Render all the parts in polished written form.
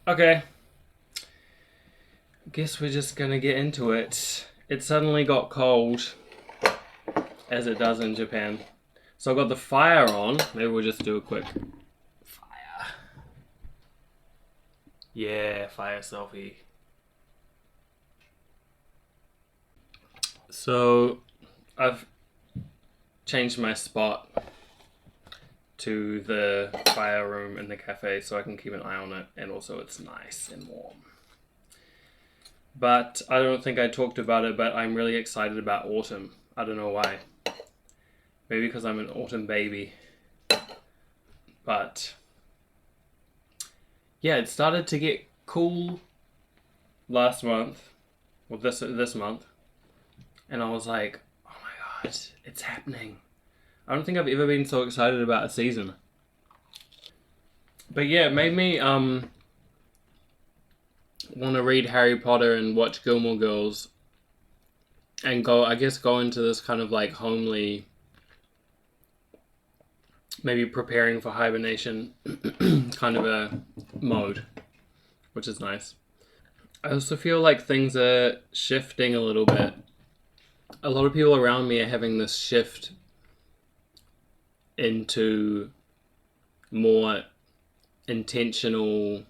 Okay, guess we're just gonna get into it. It suddenly got cold, as it does in Japan. So I got the fire on. Maybe we'll just do a quick fire. Yeah, fire selfie. So I've changed my spot to the fire room in the cafe so I can keep an eye on it, and also it's nice and warm. But I don't think I talked about it, but I'm really excited about autumn. I don't know why. Maybe because I'm an autumn baby. But yeah, it started to get cool last month, or this month, and I was like, "Oh my god, it's happening!" I don't think I've ever been so excited about a season. But yeah, it made me want to read Harry Potter and watch Gilmore Girls, and go into this kind of like homely, maybe preparing for hibernation kind of a mode, which is nice. I also feel like things are shifting a little bit. A lot of people around me are having this shift into more intentional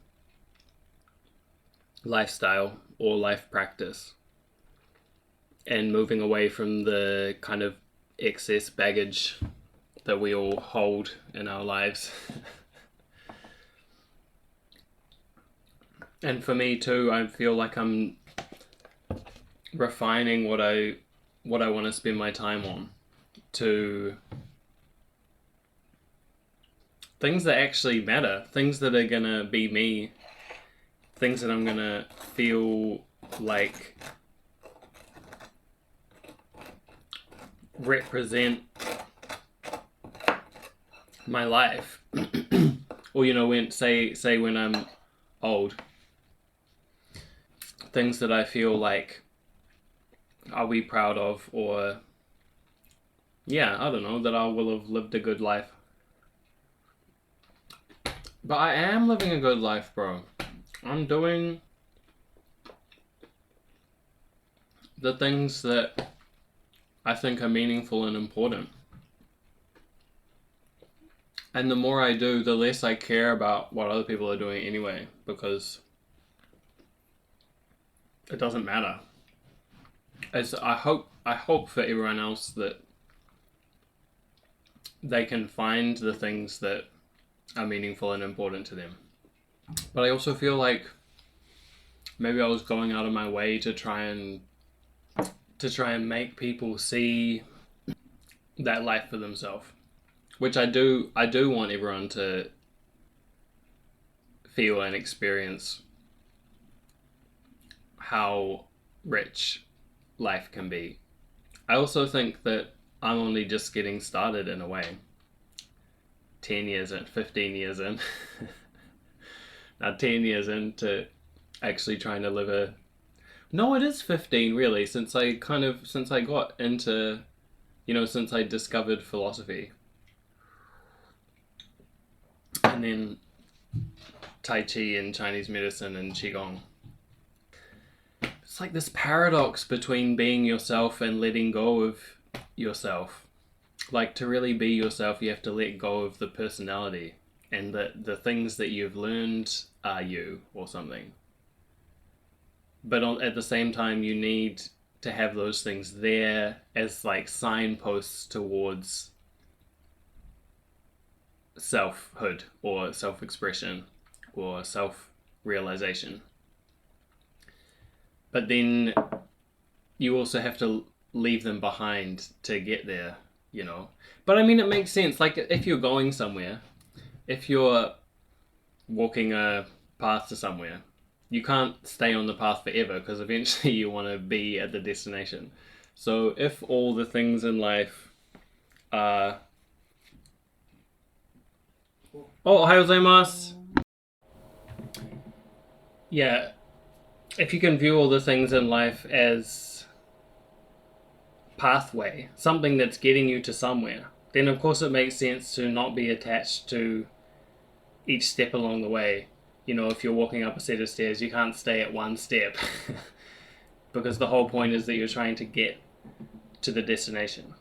lifestyle or life practice, and moving away from the kind of excess baggage that we all hold in our lives. And for me too, I feel like I'm refining what I want to spend my time on to things that actually matter, things that are gonna be me, things that I'm gonna feel like represent my life. Or when I'm old, things that I feel like I'll be proud of, or yeah, I don't know, that I will have lived a good life. But I am living a good life, bro. I'm doing the things that I think are meaningful and important. And the more I do, the less I care about what other people are doing anyway, because it doesn't matter. As I hope for everyone else that they can find the things that are meaningful and important to them. But I also feel like maybe I was going out of my way to try and make people see that life for themselves, which I do want everyone to feel and experience how rich life can be. I also think that I'm only just getting started in a way. 10 years in, 15 years in. Now 10 years into actually trying to live a... No, it is 15 really, since I got into, since I discovered philosophy. And then Tai Chi and Chinese medicine and Qigong. It's like this paradox between being yourself and letting go of yourself. Like, to really be yourself, you have to let go of the personality and the things that you've learned are you or something. But at the same time, you need to have those things there as like signposts towards selfhood or self-expression or self-realization. But then you also have to leave them behind to get there. But I mean, it makes sense. Like, if you're going somewhere, if you're walking a path to somewhere, you can't stay on the path forever because eventually you want to be at the destination. So if all the things in life are... Oh, ohayou gozaimasu. Yeah, if you can view all the things in life as pathway, something that's getting you to somewhere, then of course it makes sense to not be attached to each step along the way. You know, if you're walking up a set of stairs, you can't stay at one step because the whole point is that you're trying to get to the destination.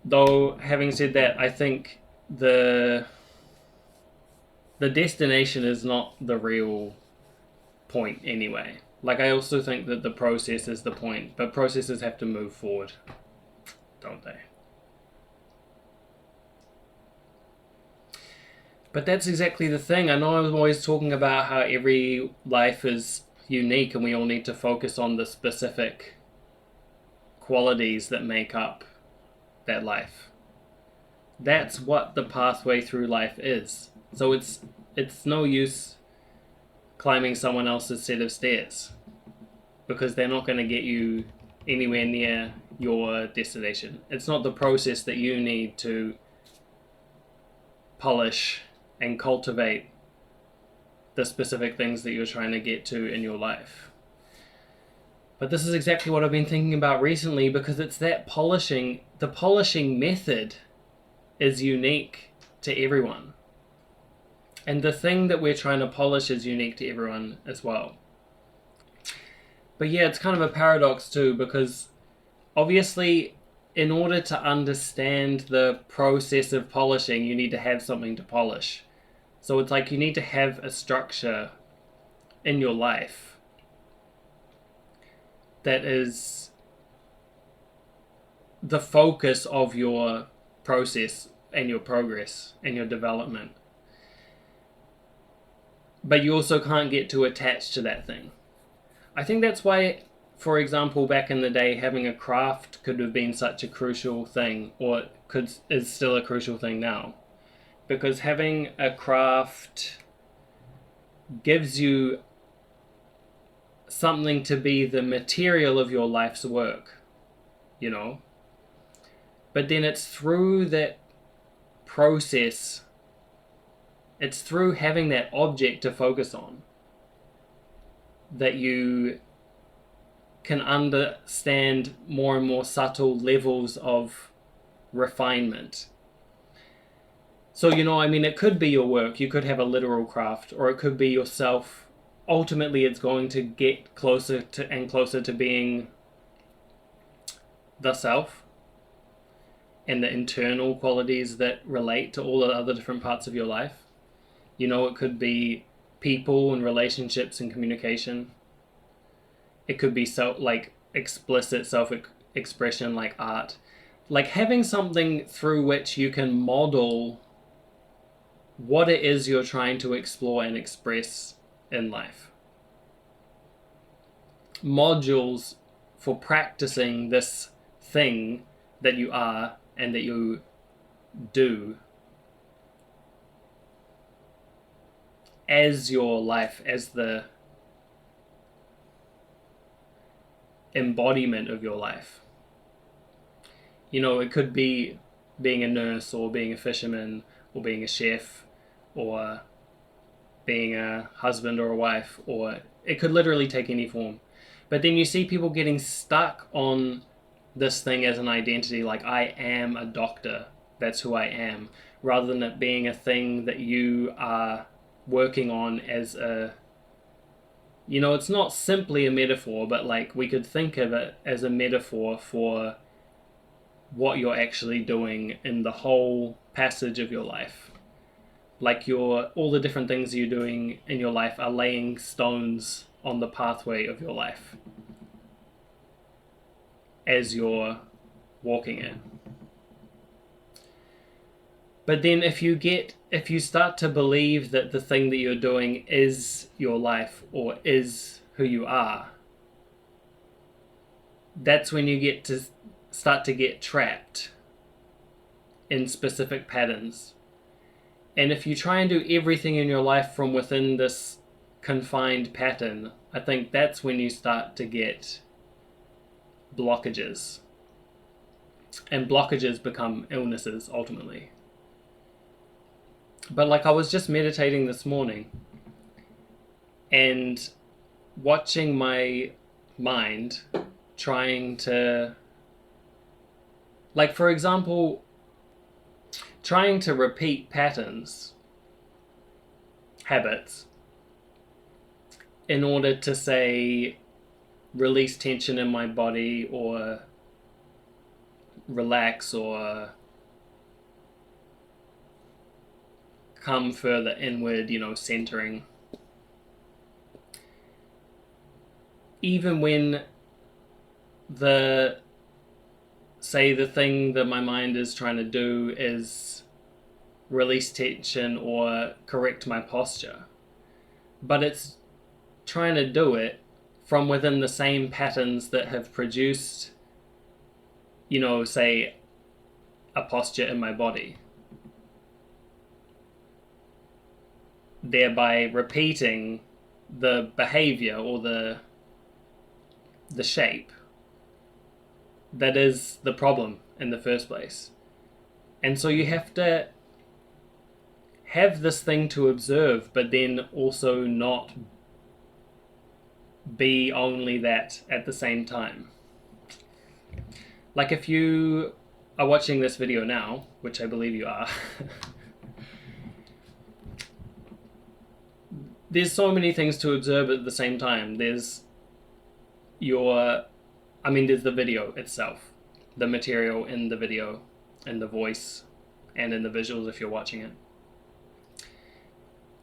Though, having said that, I think the destination is not the real point anyway. Like, I also think that the process is the point, but processes have to move forward, don't they? But that's exactly the thing. I know I'm always talking about how every life is unique and we all need to focus on the specific qualities that make up that life. That's what the pathway through life is. So it's no use climbing someone else's set of stairs because they're not going to get you anywhere near your destination. It's not the process that you need to polish and cultivate the specific things that you're trying to get to in your life. But this is exactly what I've been thinking about recently, because it's that polishing, the polishing method is unique to everyone. And the thing that we're trying to polish is unique to everyone as well. But yeah, it's kind of a paradox too, because obviously in order to understand the process of polishing, you need to have something to polish. So it's like you need to have a structure in your life that is the focus of your process and your progress and your development. But you also can't get too attached to that thing. I think that's why, for example, back in the day, having a craft could have been such a crucial thing, or is still a crucial thing now. Because having a craft gives you something to be the material of your life's work, you know? But then it's through that process, it's through having that object to focus on that you can understand more and more subtle levels of refinement. So, you know, I mean, it could be your work. You could have a literal craft, or it could be yourself. Ultimately, it's going to get closer to and closer to being the self and the internal qualities that relate to all the other different parts of your life. You know, it could be people and relationships and communication. It could be explicit self-expression like art. Like having something through which you can model what it is you're trying to explore and express in life. Modules for practicing this thing that you are and that you do as your life, as the embodiment of your life. You know, it could be being a nurse, or being a fisherman, or being a chef, or being a husband or a wife, or it could literally take any form. But then you see people getting stuck on this thing as an identity, like I am a doctor, that's who I am, rather than it being a thing that you are working on as a, you know, it's not simply a metaphor, but like we could think of it as a metaphor for what you're actually doing in the whole passage of your life. Like all the different things you're doing in your life are laying stones on the pathway of your life as you're walking it. But then if you start to believe that the thing that you're doing is your life or is who you are, that's when you start to get trapped in specific patterns. And if you try and do everything in your life from within this confined pattern, I think that's when you start to get blockages. And blockages become illnesses, ultimately. But like I was just meditating this morning and watching my mind trying to, like for example, trying to repeat patterns habits in order to, say, release tension in my body or relax or come further inward, centering. Even when the thing that my mind is trying to do is release tension or correct my posture, but it's trying to do it from within the same patterns that have produced, say, a posture in my body, thereby repeating the behavior or the shape that is the problem in the first place. And so you have to have this thing to observe, but then also not be only that at the same time. Like if you are watching this video now, which I believe you are, there's so many things to observe at the same time. There's the video itself, the material in the video, and the voice, and in the visuals if you're watching it.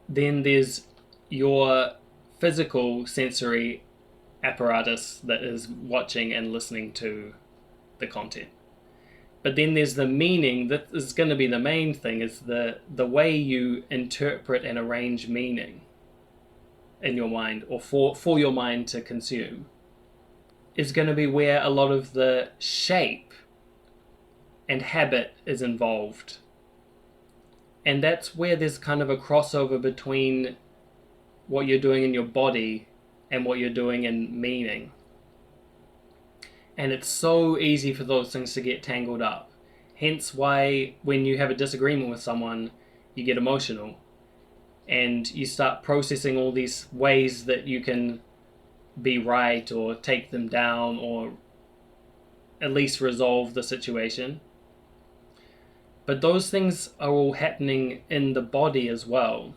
Then there's your physical sensory apparatus that is watching and listening to the content. But then there's the meaning that is going to be the main thing, is the way you interpret and arrange meaning in your mind, or for your mind to consume, is going to be where a lot of the shape and habit is involved. And that's where there's kind of a crossover between what you're doing in your body and what you're doing in meaning. And it's so easy for those things to get tangled up. Hence why when you have a disagreement with someone, you get emotional. And you start processing all these ways that you can be right or take them down or at least resolve the situation. But those things are all happening in the body as well.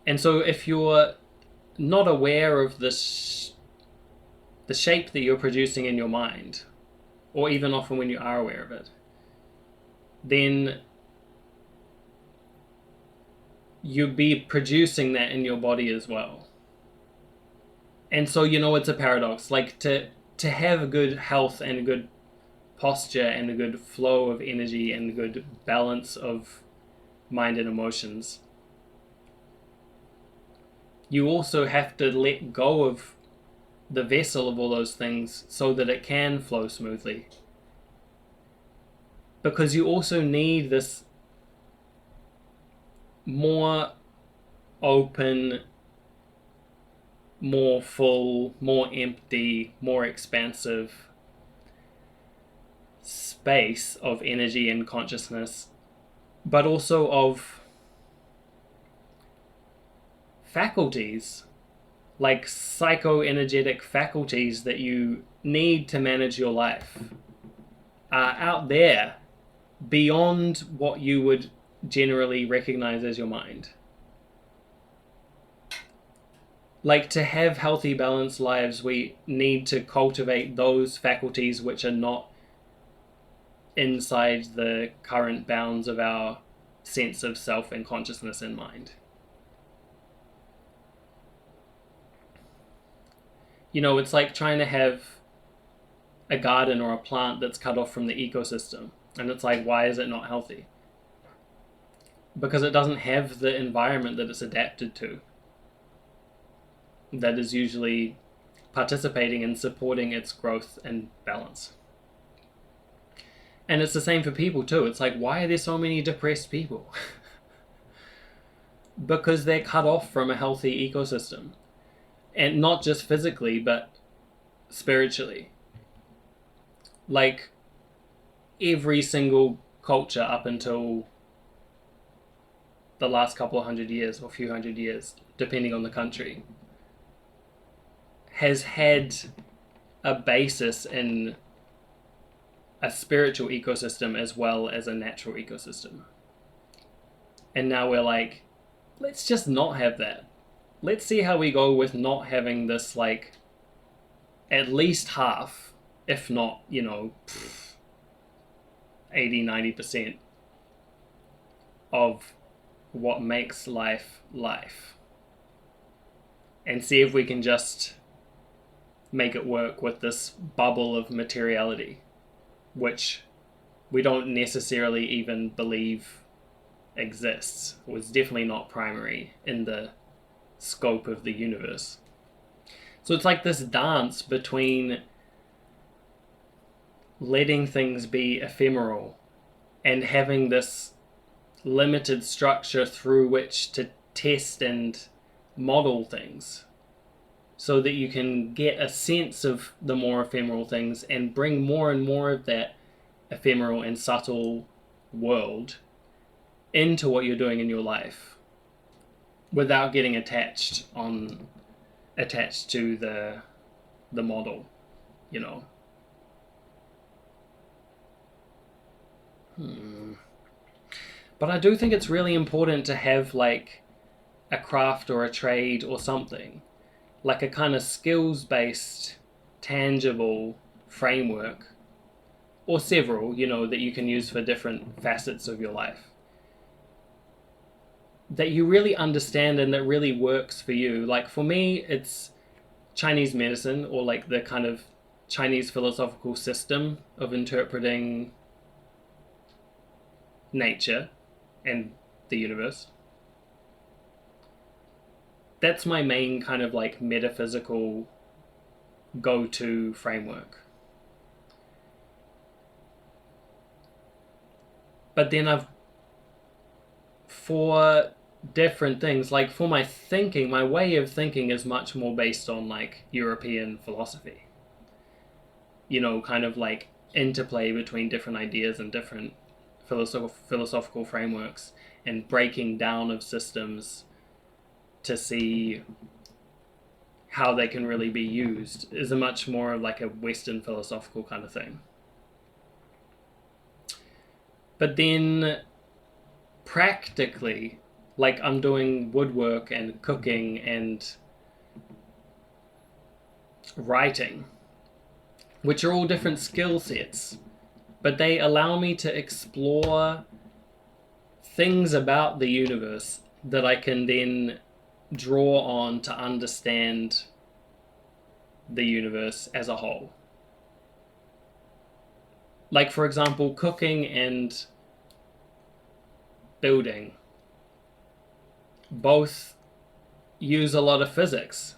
And so if you're not aware of this, the shape that you're producing in your mind, or even often when you are aware of it, then you'll be producing that in your body as well. And so, it's a paradox. Like to have good health and a good posture and a good flow of energy and a good balance of mind and emotions, you also have to let go of the vessel of all those things so that it can flow smoothly. Because you also need this more open, more full, more empty, more expansive space of energy and consciousness, but also of faculties, like psychoenergetic faculties that you need to manage your life, are out there beyond what you would generally recognize as your mind. Like to have healthy, balanced lives, we need to cultivate those faculties which are not inside the current bounds of our sense of self and consciousness and mind. It's like trying to have a garden or a plant that's cut off from the ecosystem. And it's like, why is it not healthy? Because it doesn't have the environment that it's adapted to, that is usually participating and supporting its growth and balance. And it's the same for people too. It's like, why are there so many depressed people? Because they're cut off from a healthy ecosystem. And not just physically, but spiritually. Like every single culture up until the last couple of 100 years or few hundred years, depending on the country, has had a basis in a spiritual ecosystem as well as a natural ecosystem. And now we're like, let's just not have that. Let's see how we go with not having this, like, at least half, if not, 80-90% of what makes life life. And see if we can just make it work with this bubble of materiality, which we don't necessarily even believe exists, or is definitely not primary in the scope of the universe. So it's like this dance between letting things be ephemeral and having this limited structure through which to test and model things, so that you can get a sense of the more ephemeral things and bring more and more of that ephemeral and subtle world into what you're doing in your life without getting attached to the model, But I do think it's really important to have, like, a craft or a trade or something, like a kind of skills-based, tangible framework, or several, that you can use for different facets of your life, that you really understand and that really works for you. Like, for me, it's Chinese medicine, or like the kind of Chinese philosophical system of interpreting nature and the universe. That's my main kind of like metaphysical go-to framework. But then for different things, like for my thinking, my way of thinking is much more based on like European philosophy. Kind of like interplay between different ideas and different philosophical frameworks, and breaking down of systems to see how they can really be used is a much more like a Western philosophical kind of thing. But then practically, like, I'm doing woodwork and cooking and writing, which are all different skill sets, but they allow me to explore things about the universe that I can then draw on to understand the universe as a whole. Like, for example, cooking and building both use a lot of physics.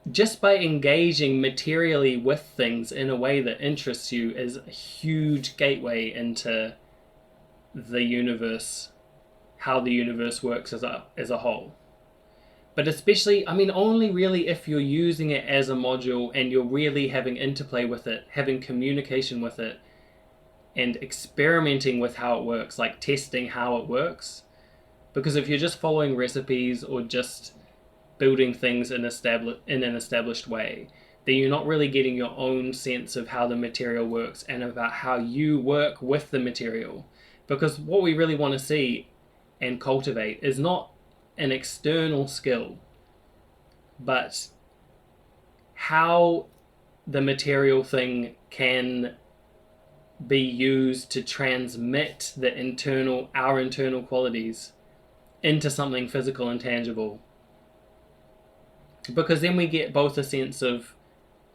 Just by engaging materially with things in a way that interests you is a huge gateway into the universe, how the universe works as a whole. But especially, only really if you're using it as a module and you're really having interplay with it, having communication with it, and experimenting with how it works, like testing how it works. Because if you're just following recipes or just building things in an established way, then you're not really getting your own sense of how the material works and about how you work with the material. Because what we really want to see and cultivate is not an external skill, but how the material thing can be used to transmit our internal qualities into something physical and tangible. Because then we get both a sense of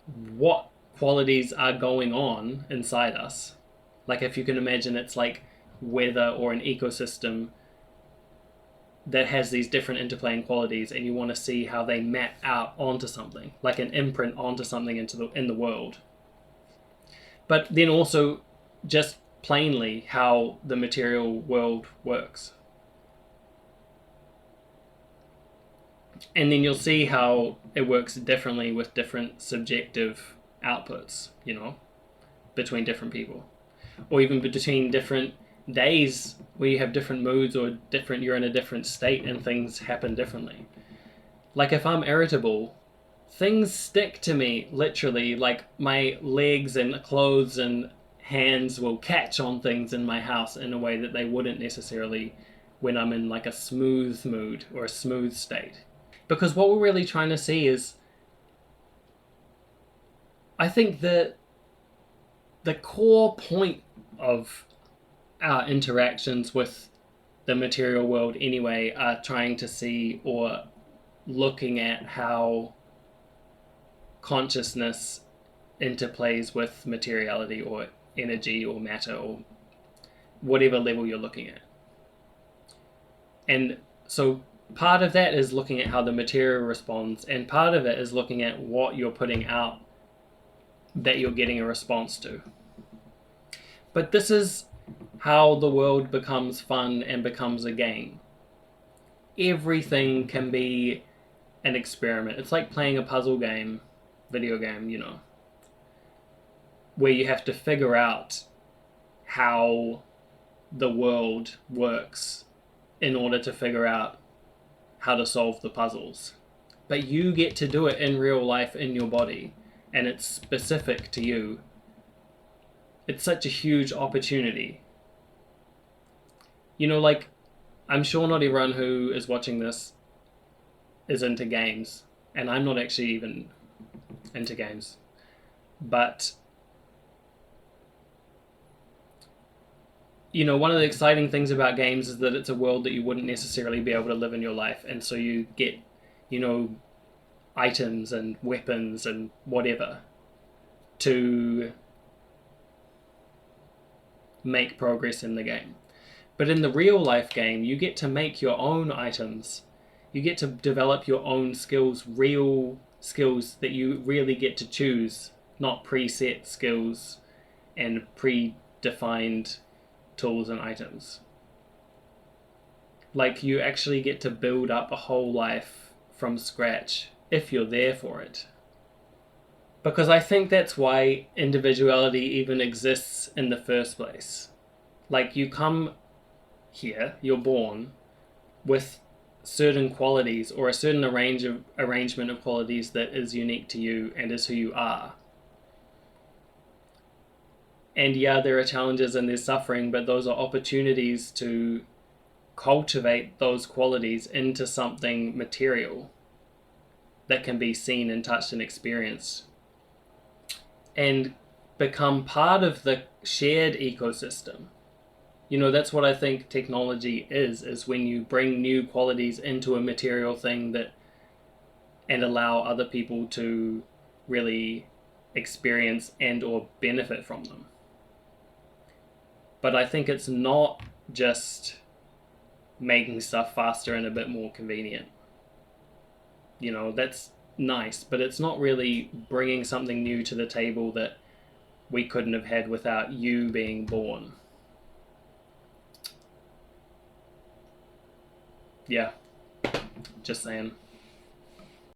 what qualities are going on inside us. Like, if you can imagine, it's like weather or an ecosystem that has these different interplaying qualities, and you want to see how they map out onto something, like an imprint onto something in the world. But then also just plainly how the material world works. And then you'll see how it works differently with different subjective outputs, between different people. Or even between different days where you have different moods, or you're in a different state and things happen differently. Like, if I'm irritable, things stick to me, literally. Like, my legs and clothes and hands will catch on things in my house in a way that they wouldn't necessarily when I'm in like a smooth mood or a smooth state. Because what we're really trying to see is, I think that the core point of our interactions with the material world anyway are trying to see or looking at how consciousness interplays with materiality or energy or matter or whatever level you're looking at. And so part of that is looking at how the material responds, and part of it is looking at what you're putting out that you're getting a response to. But this is how the world becomes fun and becomes a game. Everything can be an experiment. It's like playing a puzzle game, video game, you know, where you have to figure out how the world works in order to figure out how to solve the puzzles. But you get to do it in real life in your body, and it's specific to you. It's such a huge opportunity. You know, like, I'm sure not everyone who is watching this is into games, and I'm not actually even into games. But, you know, one of the exciting things about games is that it's a world that you wouldn't necessarily be able to live in your life, and so you get, you know, items and weapons and whatever to make progress in the game. But in the real life game, you get to make your own items. You get to develop your own skills, real skills that you really get to choose, not preset skills and predefined tools and items. Like, you actually get to build up a whole life from scratch if you're there for it. Because I think that's why individuality even exists in the first place. Like, you come here, you're born with certain qualities or a certain arrangement of qualities that is unique to you and is who you are. And yeah, there are challenges and there's suffering, but those are opportunities to cultivate those qualities into something material that can be seen and touched and experienced, and become part of the shared ecosystem. You know, that's what I think technology is when you bring new qualities into a material thing and allow other people to really experience and or benefit from them. But I think it's not just making stuff faster and a bit more convenient. You know, that's nice, but it's not really bringing something new to the table that we couldn't have had without you being born. Yeah, just saying.